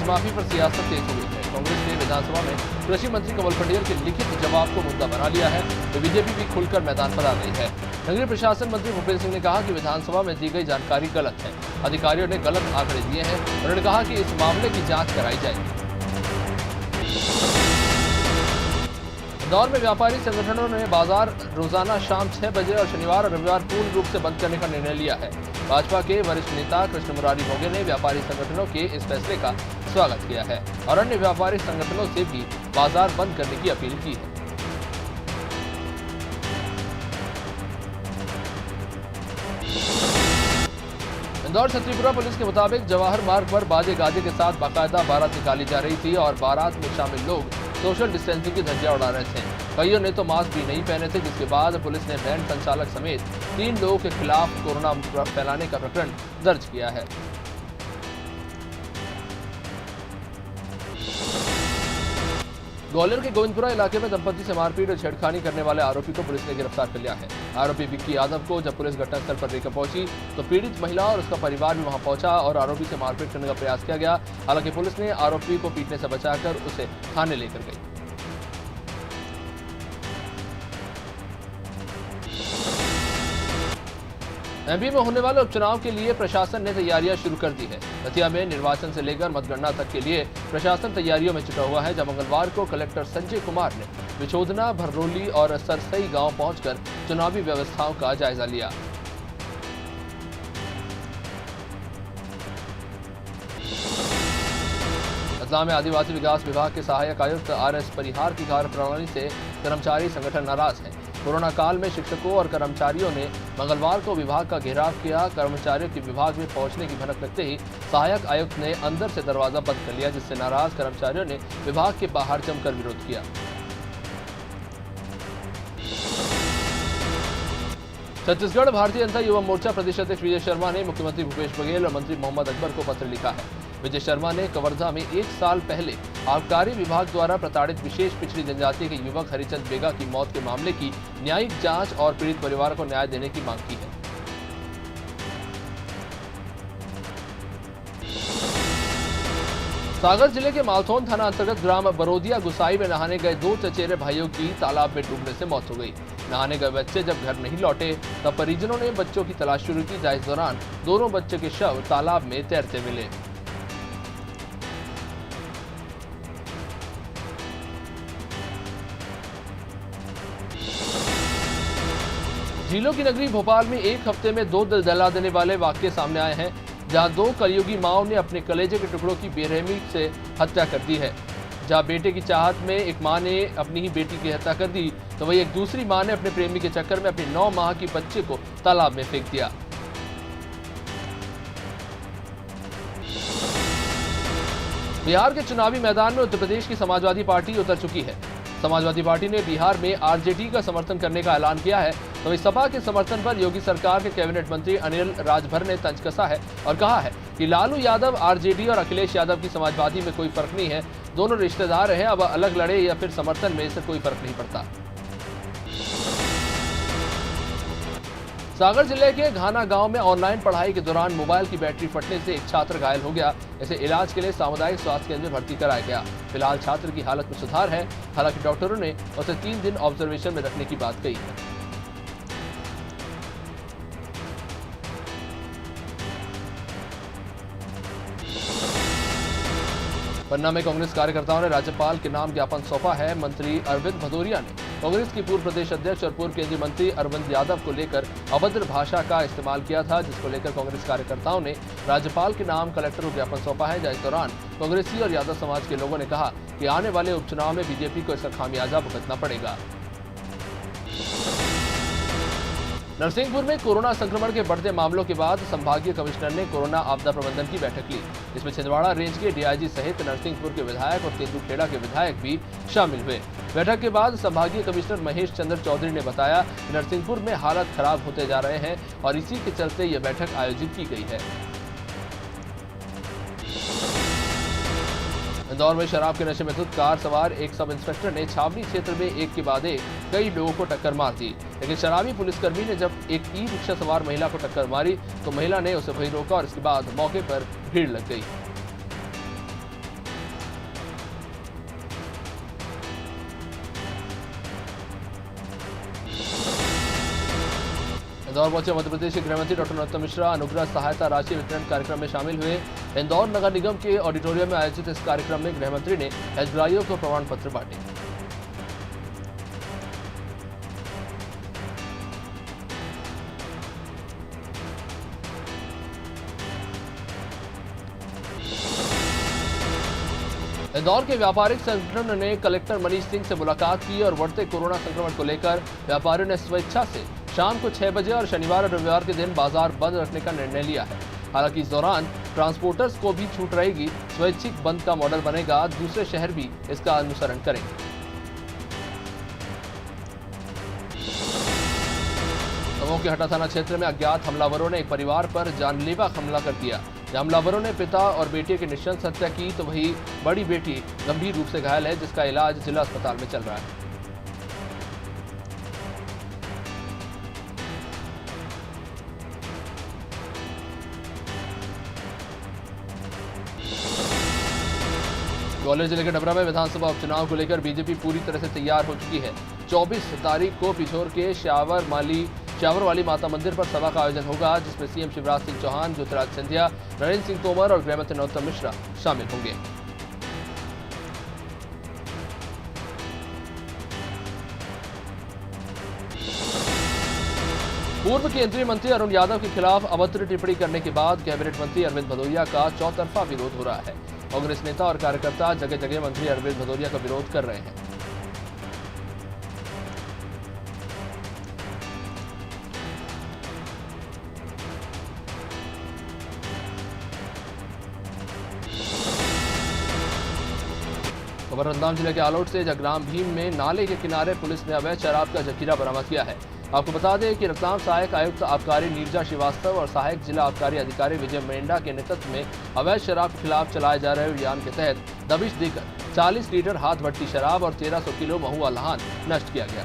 कर्ज माफी पर सियासत तेज हो गई है। कांग्रेस ने विधानसभा में कृषि मंत्री कमल पटेल के लिखित जवाब को मुद्दा बना लिया है, तो बीजेपी भी खुलकर मैदान पर आ गई है। नगरीय प्रशासन मंत्री भूपेंद्र सिंह ने कहा कि विधानसभा में दी गई जानकारी गलत है, अधिकारियों ने गलत आंकड़े दिए हैं। उन्होंने कहा कि इस मामले की जांच कराई जाएगी। इंदौर में व्यापारी संगठनों ने बाजार रोजाना शाम 6 बजे और शनिवार और रविवार पूर्ण रूप से बंद करने का निर्णय लिया है। भाजपा के वरिष्ठ नेता कृष्ण मुरारी मोघे ने व्यापारी संगठनों के इस फैसले का स्वागत किया है और अन्य व्यापारी संगठनों से भी बाजार बंद करने की अपील की है। इंदौर छतरीपुरा पुलिस के मुताबिक जवाहर मार्ग पर बाजे गाजे के साथ बाकायदा बारात निकाली जा रही थी और बारात में शामिल लोग सोशल डिस्टेंसिंग की धज्जियां उड़ा रहे थे। कईयों ने तो मास्क भी नहीं पहने थे, जिसके बाद पुलिस ने बैंड संचालक समेत 3 लोगों के खिलाफ कोरोना फैलाने का प्रकरण दर्ज किया है। ग्वालियर के गोविंदपुरा इलाके में दंपति से मारपीट और छेड़खानी करने वाले आरोपी को पुलिस ने गिरफ्तार कर लिया है। आरोपी विक्की यादव को जब पुलिस घटनास्थल पर लेकर पहुंची तो पीड़ित महिला और उसका परिवार भी वहां पहुंचा और आरोपी से मारपीट करने का प्रयास किया गया। हालांकि पुलिस ने आरोपी को पीटने से बचाकर उसे थाने लेकर गई। एमपी में होने वाले उपचुनाव के लिए प्रशासन ने तैयारियां शुरू कर दी है। दतिया में निर्वाचन से लेकर मतगणना तक के लिए प्रशासन तैयारियों में जुटा हुआ है। जब मंगलवार को कलेक्टर संजय कुमार ने विछोदना, भररोली और सरसई गांव पहुंचकर चुनावी व्यवस्थाओं का जायजा लिया। रतलाम में आदिवासी विकास विभाग के सहायक आयुक्त आर.एस. परिहार की कार्यप्रणाली से कर्मचारी संगठन नाराज है। कोरोना काल में शिक्षकों और कर्मचारियों ने मंगलवार को विभाग का घेराव किया। कर्मचारियों के विभाग में पहुंचने की भनक लगते ही सहायक आयुक्त ने अंदर से दरवाजा बंद कर लिया, जिससे नाराज कर्मचारियों ने विभाग के बाहर जमकर विरोध किया। छत्तीसगढ़ भारतीय जनता युवा मोर्चा प्रदेश अध्यक्ष विजय शर्मा ने मुख्यमंत्री भूपेश बघेल और मंत्री मोहम्मद अकबर को पत्र लिखा है। विजय शर्मा ने कवर्धा में 1 साल पहले आबकारी विभाग द्वारा प्रताड़ित विशेष पिछड़ी जनजाति के युवक हरिचंद बेगा की मौत के मामले की न्यायिक जांच और पीड़ित परिवार को न्याय देने की मांग की है। सागर जिले के मालथौन थाना अंतर्गत ग्राम बरोदिया गुसाई में नहाने गए 2 चचेरे भाइयों की तालाब में डूबने से मौत हो गई। नहाने गए बच्चे जब घर नहीं लौटे तब परिजनों ने बच्चों की तलाश शुरू की, जहाँ इस दौरान दोनों बच्चों के शव तालाब में तैरते मिले। झीलों की नगरी भोपाल में एक हफ्ते में 2 दिल दहला देने वाले वाकये सामने आए हैं, जहां 2 कलयुगी माओं ने अपने कलेजे के टुकड़ों की बेरहमी से हत्या कर दी है। जहां बेटे की चाहत में एक मां ने अपनी ही बेटी की हत्या कर दी, तो वही एक दूसरी मां ने अपने प्रेमी के चक्कर में अपनी 9 माह की बच्चे को तालाब में फेंक दिया। बिहार के चुनावी मैदान में उत्तर प्रदेश की समाजवादी पार्टी उतर चुकी है। समाजवादी पार्टी ने बिहार में आरजेडी का समर्थन करने का ऐलान किया है, तो इस सपा के समर्थन पर योगी सरकार के कैबिनेट मंत्री अनिल राजभर ने तंज कसा है और कहा है कि लालू यादव आरजेडी और अखिलेश यादव की समाजवादी में कोई फर्क नहीं है, दोनों रिश्तेदार हैं, अब अलग लड़े या फिर समर्थन में इससे कोई फर्क नहीं पड़ता। सागर जिले के घाना गांव में ऑनलाइन पढ़ाई के दौरान मोबाइल की बैटरी फटने से एक छात्र घायल हो गया। इसे इलाज के लिए सामुदायिक स्वास्थ्य केंद्र में भर्ती कराया गया। फिलहाल छात्र की हालत में सुधार है, हालांकि डॉक्टरों ने उसे 3 दिन ऑब्जर्वेशन में रखने की बात कही है। पन्ना में कांग्रेस कार्यकर्ताओं ने राज्यपाल के नाम ज्ञापन सौंपा है। मंत्री अरविंद भदौरिया ने कांग्रेस की पूर्व प्रदेश अध्यक्ष और पूर्व केंद्रीय मंत्री अरविंद यादव को लेकर अभद्र भाषा का इस्तेमाल किया था, जिसको लेकर कांग्रेस कार्यकर्ताओं ने राज्यपाल के नाम कलेक्टर को ज्ञापन सौंपा है। इस दौरान कांग्रेसी और यादव समाज के लोगों ने कहा कि आने वाले उपचुनाव में बीजेपी को इसका खामियाजा भुगतना पड़ेगा। नरसिंहपुर में कोरोना संक्रमण के बढ़ते मामलों के बाद संभागीय कमिश्नर ने कोरोना आपदा प्रबंधन की बैठक ली। इसमें छिंदवाड़ा रेंज के डीआईजी सहित नरसिंहपुर के विधायक और तेंदुखेड़ा के विधायक भी शामिल हुए। बैठक के बाद संभागीय कमिश्नर महेश चंद्र चौधरी ने बताया कि नरसिंहपुर में हालात खराब होते जा रहे हैं और इसी के चलते यह बैठक आयोजित की गई है। इंदौर में शराब के नशे में धुत कार सवार एक सब इंस्पेक्टर ने छावनी क्षेत्र में एक के बाद एक कई लोगों को टक्कर मार दी, लेकिन शराबी पुलिसकर्मी ने जब एक ई रिक्शा सवार महिला को टक्कर मारी तो महिला ने उसे वहीं रोका और इसके बाद मौके पर भीड़ लग गई। इंदौर पहुंचे मध्य प्रदेश के गृहमंत्री डॉक्टर नरोत्तम मिश्रा अनुग्रह सहायता राशि वितरण कार्यक्रम में शामिल हुए। इंदौर नगर निगम के ऑडिटोरियम में आयोजित इस कार्यक्रम में गृहमंत्री ने हितग्राहियों को प्रमाण पत्र बांटे। इंदौर के व्यापारिक संगठन ने कलेक्टर मनीष सिंह से मुलाकात की और बढ़ते कोरोना संक्रमण को लेकर व्यापारियों ने स्वेच्छा से शाम को 6 बजे और शनिवार और रविवार के दिन बाजार बंद रखने का निर्णय लिया है। हालांकि इस दौरान ट्रांसपोर्टर्स को भी छूट रहेगी। स्वैच्छिक बंद का मॉडल बनेगा, दूसरे शहर भी इसका अनुसरण करेंगे। दमोह के हटा थाना क्षेत्र में अज्ञात हमलावरों ने एक परिवार पर जानलेवा हमला कर दिया। हमलावरों ने पिता और बेटे की नृशंस हत्या की तो वही बड़ी बेटी गंभीर रूप से घायल है, जिसका इलाज जिला अस्पताल में चल रहा है। ग्वालियर जिले के डबरा में विधानसभा उपचुनाव को लेकर बीजेपी पूरी तरह से तैयार हो चुकी है। 24 तारीख को पिछोर के श्यावर वाली माता मंदिर पर सभा का आयोजन होगा, जिसमें सीएम शिवराज सिंह चौहान, ज्योतिराज सिंधिया, नरेंद्र सिंह तोमर और गृहमंत्री नरोत्तम मिश्रा शामिल होंगे। पूर्व केंद्रीय मंत्री अरुण यादव के खिलाफ अभद्र टिप्पणी करने के बाद कैबिनेट मंत्री अरविंद भदौरिया का चौतरफा विरोध हो रहा है। कांग्रेस नेता और कार्यकर्ता जगह जगह मंत्री अरविंद भदौरिया का विरोध कर रहे हैं। खबर रतलाम जिले के आलोट से जगराम भीम में नाले के किनारे पुलिस ने अवैध शराब का जखीरा बरामद किया है। आपको बता दें कि रतलाम सहायक आयुक्त आबकारी नीरजा श्रीवास्तव और सहायक जिला आबकारी अधिकारी विजय मेंढा के नेतृत्व में अवैध शराब के खिलाफ चलाए जा रहे अभियान के तहत दबिश देकर 40 लीटर हाथ भट्टी शराब और 1300 किलो महुआ लहान नष्ट किया गया।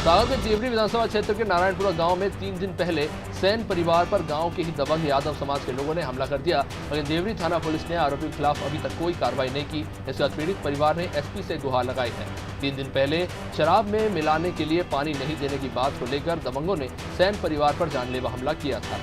सागर के देवरी विधानसभा क्षेत्र के नारायणपुरा गांव में 3 दिन पहले सेन परिवार पर गांव के ही दबंग यादव समाज के लोगों ने हमला कर दिया, लेकिन देवरी थाना पुलिस ने आरोपी के खिलाफ अभी तक कोई कार्रवाई नहीं की। इसके बाद पीड़ित परिवार ने एसपी से गुहार लगाई है। 3 दिन पहले शराब में मिलाने के लिए पानी नहीं देने की बात को लेकर दबंगों ने सेन परिवार पर जानलेवा हमला किया था।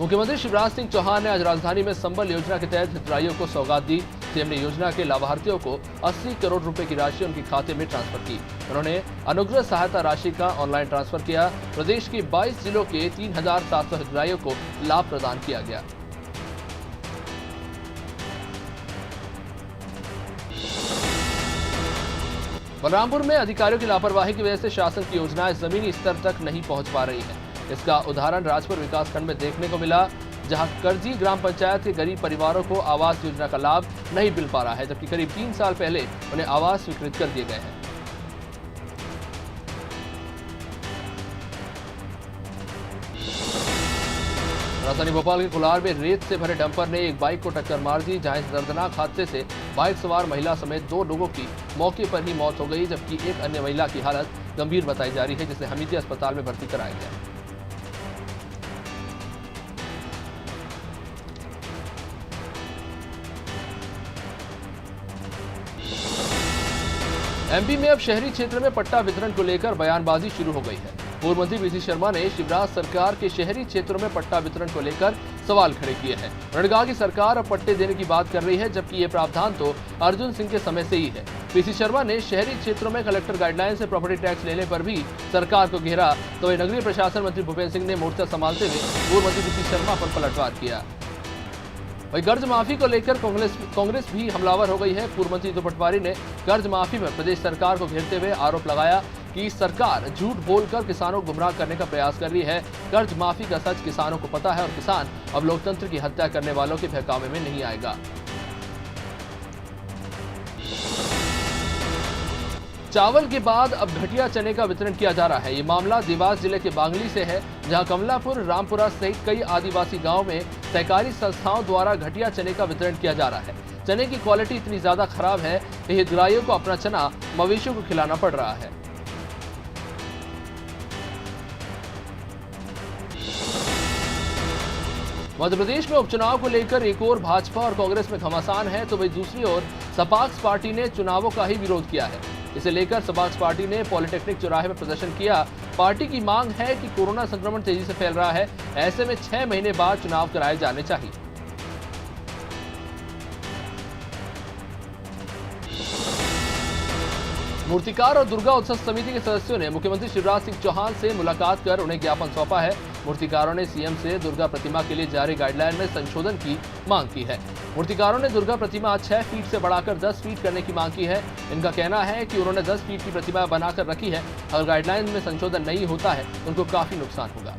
मुख्यमंत्री शिवराज सिंह चौहान ने आज राजधानी में संबल योजना के तहत हितग्राहियों को सौगात दी। सीएम ने योजना के लाभार्थियों को 80 करोड़ रुपए की राशि उनके खाते में ट्रांसफर की। उन्होंने अनुग्रह सहायता राशि का ऑनलाइन ट्रांसफर किया। प्रदेश के 22 जिलों के 3700 हितग्राहियों को लाभ प्रदान किया गया। बलरामपुर में अधिकारियों की लापरवाही की वजह से शासन की योजनाएं जमीनी स्तर तक नहीं पहुंच पा रही हैं। इसका उदाहरण राजपुर विकासखंड में देखने को मिला, जहां करजी ग्राम पंचायत के गरीब परिवारों को आवास योजना का लाभ नहीं मिल पा रहा है, जबकि करीब 3 साल पहले उन्हें आवास स्वीकृत कर दिए गए हैं। राजधानी भोपाल के कुलार में रेत से भरे डंपर ने एक बाइक को टक्कर मार दी, जहां इस दर्दनाक हादसे से बाइक सवार महिला समेत 2 लोगों की मौके पर ही मौत हो गई, जबकि एक अन्य महिला की हालत गंभीर बताई जा रही है, जिसे हमीदिया अस्पताल में भर्ती कराया गया। एमपी में अब शहरी क्षेत्र में पट्टा वितरण को लेकर बयानबाजी शुरू हो गई है। पूर्व मंत्री पीसी शर्मा ने शिवराज सरकार के शहरी क्षेत्रों में पट्टा वितरण को लेकर सवाल खड़े किए हैं। उन्होंने कहा कि सरकार अब पट्टे देने की बात कर रही है, जबकि ये प्रावधान तो अर्जुन सिंह के समय से ही है। पीसी शर्मा ने शहरी क्षेत्रों में कलेक्टर गाइडलाइन से प्रॉपर्टी टैक्स लेने पर भी सरकार को घेरा, तो वही नगरीय प्रशासन मंत्री भूपेंद्र सिंह ने मोर्चा संभालते हुए पूर्व मंत्री पीसी शर्मा पर पलटवार किया। वही कर्ज माफी को लेकर कांग्रेस भी हमलावर हो गई है। पूर्व मंत्री दो पटवारी ने कर्ज माफी पर प्रदेश सरकार को घेरते हुए आरोप लगाया कि सरकार झूठ बोलकर किसानों को गुमराह करने का प्रयास कर रही है। कर्ज माफी का सच किसानों को पता है और किसान अब लोकतंत्र की हत्या करने वालों के बहकावे में नहीं आएगा। चावल के बाद अब घटिया चने का वितरण किया जा रहा है। ये मामला देवास जिले के बांगली से है, जहां कमलापुर, रामपुरा सहित कई आदिवासी गांव में सहकारी संस्थाओं द्वारा घटिया चने का वितरण किया जा रहा है। चने की क्वालिटी इतनी ज्यादा खराब है कि हितग्राहियों को अपना चना मवेशियों को खिलाना पड़ रहा है। मध्य प्रदेश में उपचुनाव को लेकर एक ओर भाजपा और कांग्रेस में घमासान है, तो वहीं दूसरी ओर सपाक्स पार्टी ने चुनावों का ही विरोध किया है। इसे लेकर सपाक्स पार्टी ने पॉलिटेक्निक चौराहे में प्रदर्शन किया। पार्टी की मांग है कि कोरोना संक्रमण तेजी से फैल रहा है, ऐसे में 6 महीने बाद चुनाव कराए जाने चाहिए। मूर्तिकार और दुर्गा उत्सव समिति के सदस्यों ने मुख्यमंत्री शिवराज सिंह चौहान से मुलाकात कर उन्हें ज्ञापन सौंपा है। मूर्तिकारों ने सीएम से दुर्गा प्रतिमा के लिए जारी गाइडलाइन में संशोधन की मांग की है। मूर्तिकारों ने दुर्गा प्रतिमा 6 फीट से बढ़ाकर 10 फीट करने की मांग की है। इनका कहना है कि उन्होंने 10 फीट की प्रतिमा बनाकर रखी है, अगर गाइडलाइन में संशोधन नहीं होता है तो उनको काफी नुकसान होगा।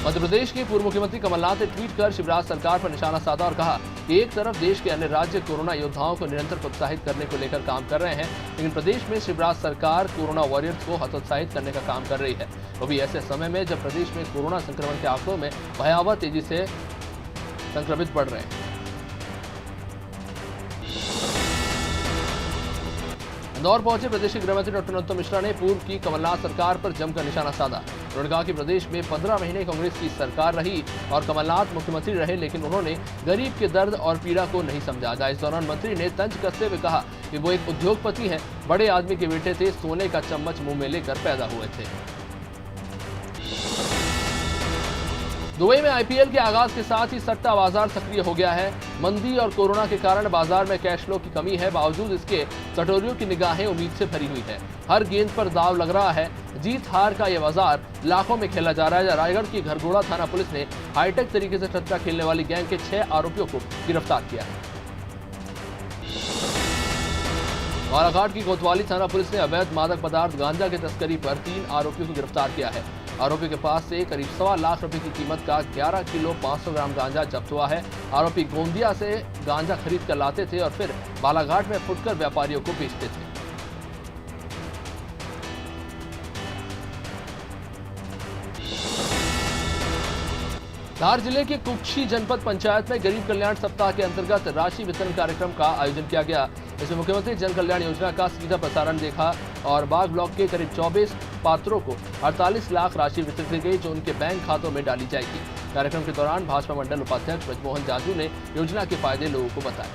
मध्य प्रदेश के पूर्व मुख्यमंत्री कमलनाथ ने ट्वीट कर शिवराज सरकार पर निशाना साधा और कहा कि एक तरफ देश के अन्य राज्य कोरोना योद्धाओं को निरंतर प्रोत्साहित करने को लेकर काम कर रहे हैं, लेकिन प्रदेश में शिवराज सरकार कोरोना वॉरियर्स को हतोत्साहित करने का काम कर रही है, वो भी ऐसे समय में जब प्रदेश में कोरोना संक्रमण के आंकड़ों में भयावह तेजी से संक्रमित बढ़ रहे हैं। इंदौर पहुंचे प्रदेश के गृहमंत्री डॉक्टर नरोत्तम मिश्रा ने पूर्व की कमलनाथ सरकार पर जमकर निशाना साधा। उन्होंने कहा कि प्रदेश में 15 महीने कांग्रेस की सरकार रही और कमलनाथ मुख्यमंत्री रहे, लेकिन उन्होंने गरीब के दर्द और पीड़ा को नहीं समझा। इस दौरान मंत्री ने तंज कसते हुए कहा कि वो एक उद्योगपति हैं, बड़े आदमी के बेटे थे, सोने का चम्मच मुंह में लेकर पैदा हुए थे। दुबई में आईपीएल के आगाज के साथ ही सट्टा बाजार सक्रिय हो गया है। मंदी और कोरोना के कारण बाजार में कैश फ्लो की कमी है, बावजूद इसके सटोरियों की निगाहें उम्मीद से भरी हुई है। हर गेंद पर दाव लग रहा है। जीत हार का यह बाजार लाखों में खेला जा रहा है। रायगढ़ की घरघोड़ा थाना पुलिस ने हाईटेक तरीके से सट्टा खेलने वाली गैंग के 6 आरोपियों को गिरफ्तार किया है। बालाघाट की कोतवाली थाना पुलिस ने अवैध मादक पदार्थ गांजा की तस्करी पर 3 आरोपियों को गिरफ्तार किया है। आरोपी के पास से करीब 1.25 लाख रुपए की कीमत का 11 किलो 500 ग्राम गांजा जब्त हुआ है। आरोपी गोंदिया से गांजा खरीद कर लाते थे और फिर बालाघाट में फुटकर व्यापारियों को बेचते थे। धार जिले के कुक्षी जनपद पंचायत में गरीब कल्याण सप्ताह के अंतर्गत राशि वितरण कार्यक्रम का आयोजन किया गया। इसमें मुख्यमंत्री जन कल्याण योजना का सीधा प्रसारण देखा और बाग ब्लॉक के करीब 24 पात्रों को 48 लाख राशि वितरित की गई, जो उनके बैंक खातों में डाली जाएगी। कार्यक्रम के दौरान भाजपा मंडल उपाध्यक्ष ब्रजमोहन जाजू ने योजना के फायदे लोगों को बताए।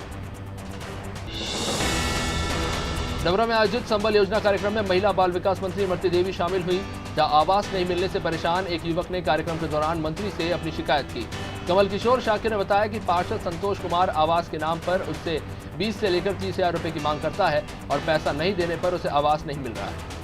डबरा में आयोजित संबल योजना कार्यक्रम में महिला बाल विकास मंत्री इमरती देवी शामिल हुई। जहां आवास नहीं मिलने से परेशान एक युवक ने कार्यक्रम के दौरान मंत्री से अपनी शिकायत की। कमल किशोर शाकिर ने बताया कि पार्षद संतोष कुमार आवास के नाम पर उससे 20 से लेकर 30 हजार रुपए की मांग करता है और पैसा नहीं देने पर उसे आवास नहीं मिल रहा है।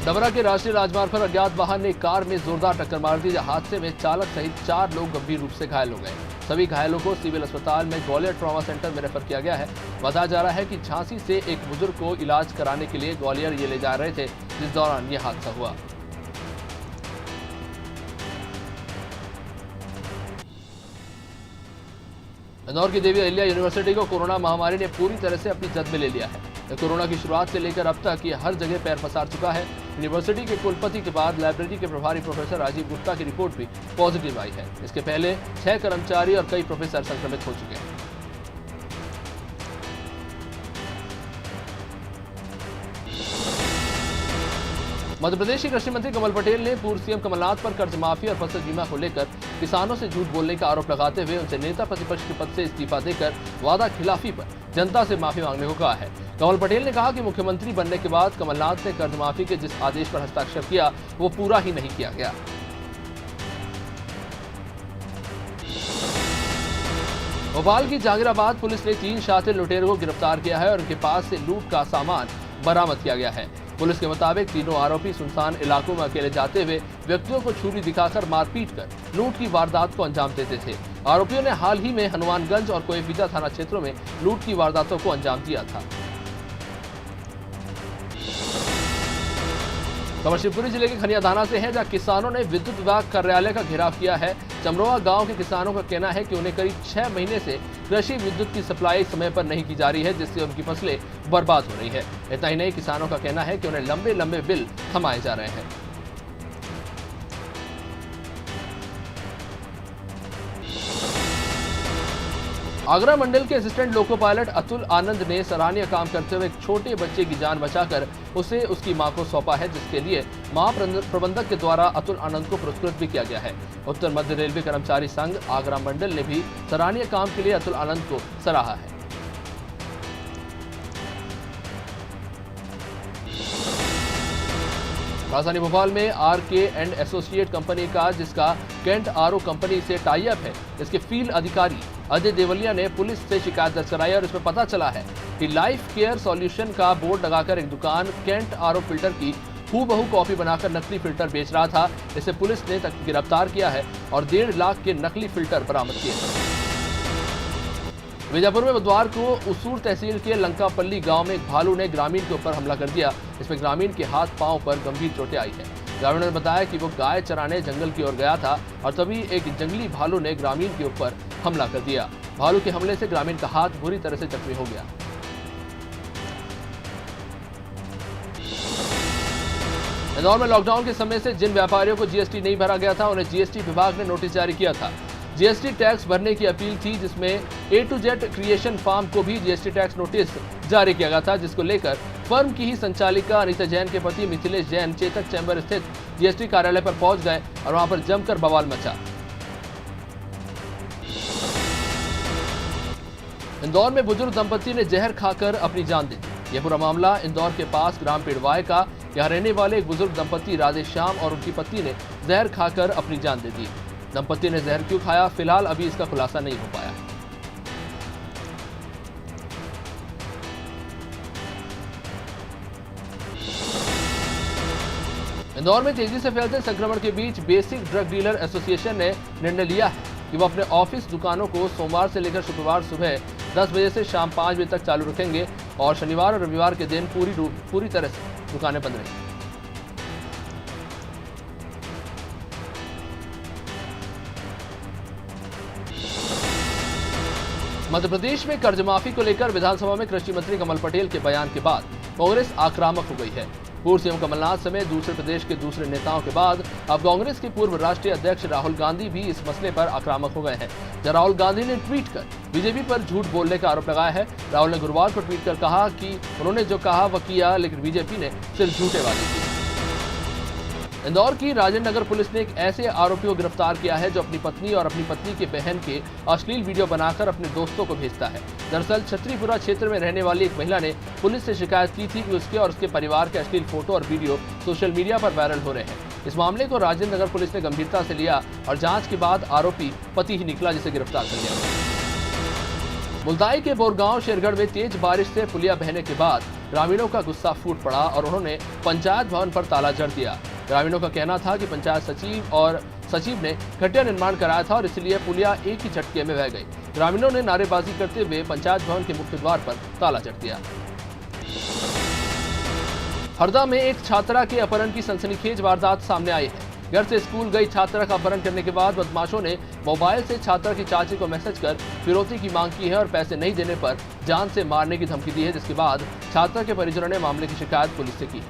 डबरा के राष्ट्रीय राजमार्ग पर अज्ञात वाहन ने कार में जोरदार टक्कर मार दी। हादसे में चालक सहित 4 लोग गंभीर रूप से घायल हो गए। सभी घायलों को सिविल अस्पताल में ग्वालियर ट्रॉमा सेंटर में रेफर किया गया है। बताया जा रहा है कि झांसी से एक बुजुर्ग को इलाज कराने के लिए ग्वालियर ये ले जा रहे थे, जिस दौरान यह हादसा हुआ। इंदौर की देवी अहिल्या यूनिवर्सिटी को कोरोना महामारी ने पूरी तरह से अपनी जद में ले लिया है। कोरोना की शुरुआत से लेकर अब तक ये हर जगह पैर पसार चुका है। यूनिवर्सिटी के कुलपति के बाद लाइब्रेरी के प्रभारी प्रोफेसर राजीव गुप्ता की रिपोर्ट भी पॉजिटिव आई है। इसके पहले 6 कर्मचारी और कई प्रोफेसर संक्रमित हो चुके हैं। मध्य प्रदेश के कृषि मंत्री कमल पटेल ने पूर्व सीएम कमलनाथ पर कर्ज माफी और फसल बीमा को लेकर किसानों से झूठ बोलने का आरोप लगाते हुए उनसे नेता प्रतिपक्ष के पद से इस्तीफा देकर वादा खिलाफी पर जनता से माफी मांगने को कहा है। कमल पटेल ने कहा कि मुख्यमंत्री बनने के बाद कमलनाथ ने कर्ज माफी के जिस आदेश पर हस्ताक्षर किया वो पूरा ही नहीं किया गया। भोपाल की जहांगीराबाद पुलिस ने 3 शातिर लुटेरों को गिरफ्तार किया है और उनके पास से लूट का सामान बरामद किया गया है। पुलिस के मुताबिक तीनों आरोपी सुनसान इलाकों में अकेले जाते हुए व्यक्तियों को छुरी दिखाकर मारपीट कर लूट की वारदात को अंजाम देते थे। आरोपियों ने हाल ही में हनुमानगंज और कोयफीजा थाना क्षेत्रों में लूट की वारदातों को अंजाम दिया था। खबर शिवपुरी जिले के खनियाधाना से है, जहां किसानों ने विद्युत विभाग कार्यालय का घेराव किया है। चमरोआ गांव के किसानों का कहना है कि उन्हें करीब 6 महीने से कृषि विद्युत की सप्लाई समय पर नहीं की जा रही है, जिससे उनकी फसलें बर्बाद हो रही है। इतना ही नहीं, किसानों का कहना है कि उन्हें लंबे लंबे बिल थमाए जा रहे हैं। आगरा मंडल के असिस्टेंट लोको पायलट अतुल आनंद ने सराहनीय काम करते हुए एक छोटे बच्चे की जान बचाकर उसे उसकी मां को सौंपा है, जिसके लिए महाप्रबंधक के द्वारा अतुल आनंद को पुरस्कृत भी किया गया है। उत्तर मध्य रेलवे कर्मचारी संघ आगरा मंडल ने भी सराहनीय काम के लिए अतुल आनंद को सराहा है। राजधानी भोपाल में आरके एंड एसोसिएट कंपनी का, जिसका कैंट आरओ कंपनी से टाई अप है, इसके फील्ड अधिकारी अजय देवलिया ने पुलिस से शिकायत दर्ज कराई और इसमें पता चला है कि लाइफ केयर सॉल्यूशन का बोर्ड लगाकर एक दुकान कैंट आरओ फिल्टर की हूबहू कॉपी बनाकर नकली फिल्टर बेच रहा था। इसे पुलिस ने गिरफ्तार किया है और 1.5 लाख के नकली फिल्टर बरामद किए हैं। बीजापुर में बुधवार को उसूर तहसील के लंकापल्ली गांव में एक भालू ने ग्रामीण के ऊपर हमला कर दिया। इसमें ग्रामीण के हाथ पांव पर गंभीर चोटें आई हैं। ग्रामीणों ने बताया कि वो गाय चराने जंगल की ओर गया था और तभी एक जंगली भालू ने ग्रामीण के ऊपर हमला कर दिया। भालू के हमले से ग्रामीण का हाथ बुरी तरह से जख्मी हो गया। इंदौर में लॉकडाउन के समय से जिन व्यापारियों को जीएसटी नहीं भरा गया था, उन्हें जीएसटी विभाग ने नोटिस जारी किया था। जीएसटी टैक्स भरने की अपील थी, जिसमें A to Z creation form को भी जीएसटी टैक्स नोटिस जारी किया गया था, जिसको लेकर फर्म की ही संचालिका अनीता जैन के पति मिथिलेश जैन चेतक चैम्बर स्थित जीएसटी कार्यालय पर पहुंच गए और वहां पर जमकर बवाल मचा। इंदौर में बुजुर्ग दंपति ने जहर खाकर अपनी जान दे दी। यह पूरा मामला इंदौर के पास ग्राम पेड़वाए का। यहाँ रहने वाले एक बुजुर्ग दंपति राधेश्याम और उनकी पत्नी ने जहर खाकर अपनी जान दे दी। दंपति ने जहर क्यों खाया, फिलहाल अभी इसका खुलासा नहीं हो पाया है। इंदौर में तेजी से फैलते संक्रमण के बीच बेसिक ड्रग डीलर एसोसिएशन ने निर्णय लिया है कि वो अपने ऑफिस दुकानों को सोमवार से लेकर शुक्रवार सुबह 10 बजे से शाम 5 बजे तक चालू रखेंगे और शनिवार और रविवार के दिन पूरी तरह से दुकानें बंद रहेंगी। मध्य प्रदेश में कर्ज माफी को लेकर विधानसभा में कृषि मंत्री कमल पटेल के बयान के बाद कांग्रेस आक्रामक हो गई है। पूर्व सीएम कमलनाथ समेत दूसरे प्रदेश के दूसरे नेताओं के बाद अब कांग्रेस के पूर्व राष्ट्रीय अध्यक्ष राहुल गांधी भी इस मसले पर आक्रामक हो गए हैं। राहुल गांधी ने ट्वीट कर बीजेपी पर झूठ बोलने का आरोप लगाया है। राहुल ने गुरुवार को ट्वीट कर कहा कि उन्होंने जो कहा वह किया, लेकिन बीजेपी ने सिर्फ झूठे वादे किए। इंदौर की राजेंद्र नगर पुलिस ने एक ऐसे आरोपी को गिरफ्तार किया है जो अपनी पत्नी और अपनी पत्नी के बहन के अश्लील वीडियो बनाकर अपने दोस्तों को भेजता है। दरअसल छतरीपुरा क्षेत्र में रहने वाली एक महिला ने पुलिस से शिकायत की थी कि उसके और उसके परिवार के अश्लील फोटो और वीडियो सोशल मीडिया पर वायरल हो रहे हैं। इस मामले को राजेंद्र नगर पुलिस ने गंभीरता से लिया और जांच के बाद आरोपी पति ही निकला, जिसे गिरफ्तार कर लिया। मुल्ताई के बोरगांव शेरगढ़ में तेज बारिश से पुलिया बहने के बाद ग्रामीणों का गुस्सा फूट पड़ा और उन्होंने पंचायत भवन पर ताला जड़ दिया। ग्रामीणों का कहना था कि पंचायत सचिव ने घटिया निर्माण कराया था और इसलिए पुलिया एक ही झटके में बह गई। ग्रामीणों ने नारेबाजी करते हुए पंचायत भवन के मुख्य द्वार पर ताला जड़ दिया। हरदा में एक छात्रा के अपहरण की सनसनीखेज वारदात सामने आई है। घर से स्कूल गई छात्रा का अपहरण करने के बाद बदमाशों ने मोबाइल से छात्रा की चाची को मैसेज कर फिरौती की मांग की है और पैसे नहीं देने पर जान से मारने की धमकी दी है, जिसके बाद छात्रा के परिजनों ने मामले की शिकायत पुलिस से की।